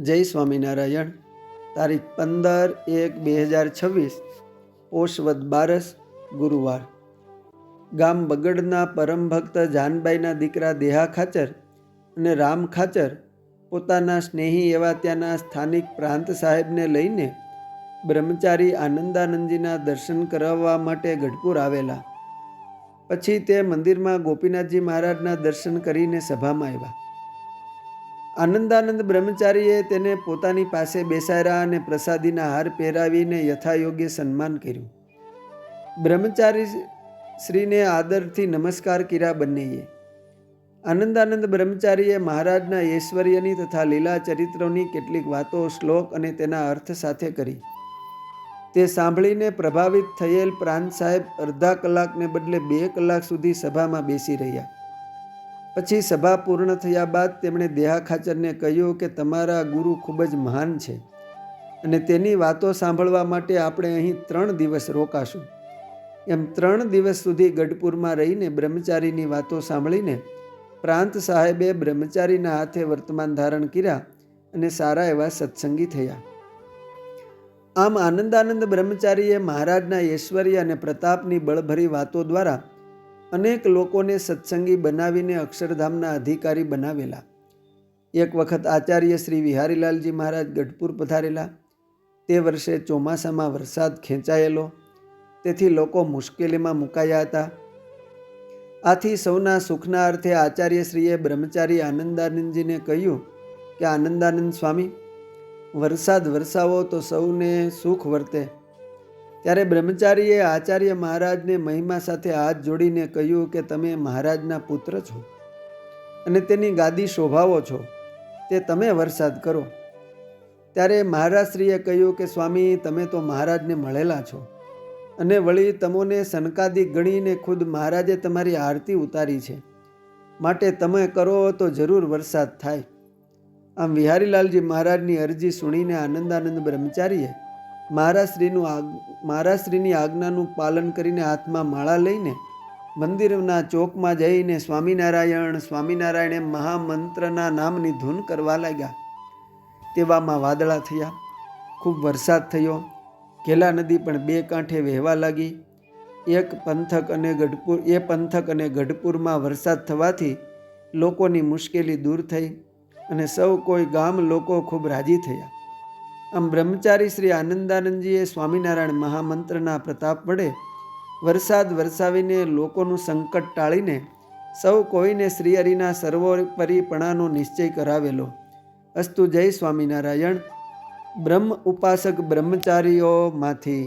જય સ્વામિનારાયણ. તારીખ 15/1/2026 પોષવદ 12 ગુરુવાર. ગામ બગડના પરમ ભક્ત જાનબાઈના દીકરા દેહા ખાચર અને રામ ખાચર પોતાના સ્નેહી એવા ત્યાંના સ્થાનિક પ્રાંત સાહેબને લઈને બ્રહ્મચારી આનંદાનંદજીના દર્શન કરાવવા માટે ગઢપુર આવેલા. પછી તે મંદિરમાં ગોપીનાથજી મહારાજના દર્શન કરીને સભામાં આવ્યા. આનંદાનંદ બ્રહ્મચારીએ તેને પોતાની પાસે બેસાડ્યા અને પ્રસાદીના હાર પહેરાવીને યથાયોગ્ય સન્માન કર્યું. બ્રહ્મચારી શ્રીને આદરથી નમસ્કાર કર્યા બંનેએ. આનંદાનંદ બ્રહ્મચારીએ મહારાજના ઐશ્વર્યની તથા લીલા ચરિત્રોની કેટલીક વાતો, શ્લોક અને તેના અર્થ સાથે કરી. તે સાંભળીને પ્રભાવિત થયેલ પ્રાંત સાહેબ અડધા કલાકને બદલે 2 કલાક સુધી સભામાં બેસી રહ્યા. પછી સભા પૂર્ણ થયા બાદ તેમણે દેહા ખાચરને કહ્યું કે તમારા ગુરુ ખૂબ જ મહાન છે અને તેની વાતો સાંભળવા માટે આપણે અહીં 3 દિવસ રોકાશું. એમ 3 દિવસ સુધી ગઢપુરમાં રહીને બ્રહ્મચારીની વાતો સાંભળીને પ્રાંત સાહેબે બ્રહ્મચારીના હાથે વર્તમાન ધારણ કર્યા અને સારા એવા સત્સંગી થયા. આમ આનંદાનંદ બ્રહ્મચારીએ મહારાજના ઐશ્વર્ય અને પ્રતાપની બળભરી વાતો દ્વારા અનેક લોકોને સત્સંગી બનાવીને અક્ષરધામના અધિકારી બનાવેલા. એક વખત આચાર્ય શ્રી વિહારીલાલજી મહારાજ ગઢપુર પધારેલા. તે વર્ષે ચોમાસામાં વરસાદ ખેંચાયેલો, તેથી લોકો મુશ્કેલીમાં મુકાયા હતા. આથી સૌના સુખના અર્થે આચાર્યશ્રીએ બ્રહ્મચારી આનંદાનંદજીને કહ્યું કે આનંદાનંદ સ્વામી, વરસાદ વરસાવો તો સૌને સુખ વર્તે. ત્યારે બ્રહ્મચારીએ આચાર્ય મહારાજને મહિમા સાથે હાથ જોડીને કહ્યું કે તમે મહારાજના પુત્ર છો અને તેની ગાદી શોભાવો છો, તે તમે વરસાદ કરો. ત્યારે મહારાજશ્રીએ કહ્યું કે સ્વામી, તમે તો મહારાજને મળેલા છો અને વળી તમોને સનકાદિક ગણીને ખુદ મહારાજે તમારી આરતી ઉતારી છે, માટે તમે કરો તો જરૂર વરસાદ થાય. આમ વિહારીલાલજી મહારાજની અરજી સુણીને આનંદાનંદ બ્રહ્મચારીએ મહારાજશ્રીની આજ્ઞાનું પાલન કરીને હાથમાં માળા લઈને મંદિરના ચોકમાં જઈને સ્વામિનારાયણ સ્વામિનારાયણ એમ મહામંત્રના નામની ધૂન કરવા લાગ્યા. તેવામાં વાદળા થયા, ખૂબ વરસાદ થયો. ઘેલા નદી પણ 2 કાંઠે વહેવા લાગી. એ પંથક અને ગઢપુરમાં વરસાદ થવાથી લોકોની મુશ્કેલી દૂર થઈ અને સૌ કોઈ ગામ લોકો ખૂબ રાજી થયા. આમ બ્રહ્મચારી શ્રી આનંદાનંદજીએ સ્વામિનારાયણ મહામંત્રના પ્રતાપ વડે વરસાદ વરસાવીને લોકોનું સંકટ ટાળીને સૌ કોઈને શ્રીહરિના સર્વોપરીપણાનો નિશ્ચય કરાવેલો. અસ્તુ. જય સ્વામિનારાયણ. બ્રહ્મ ઉપાસક બ્રહ્મચારીઓમાંથી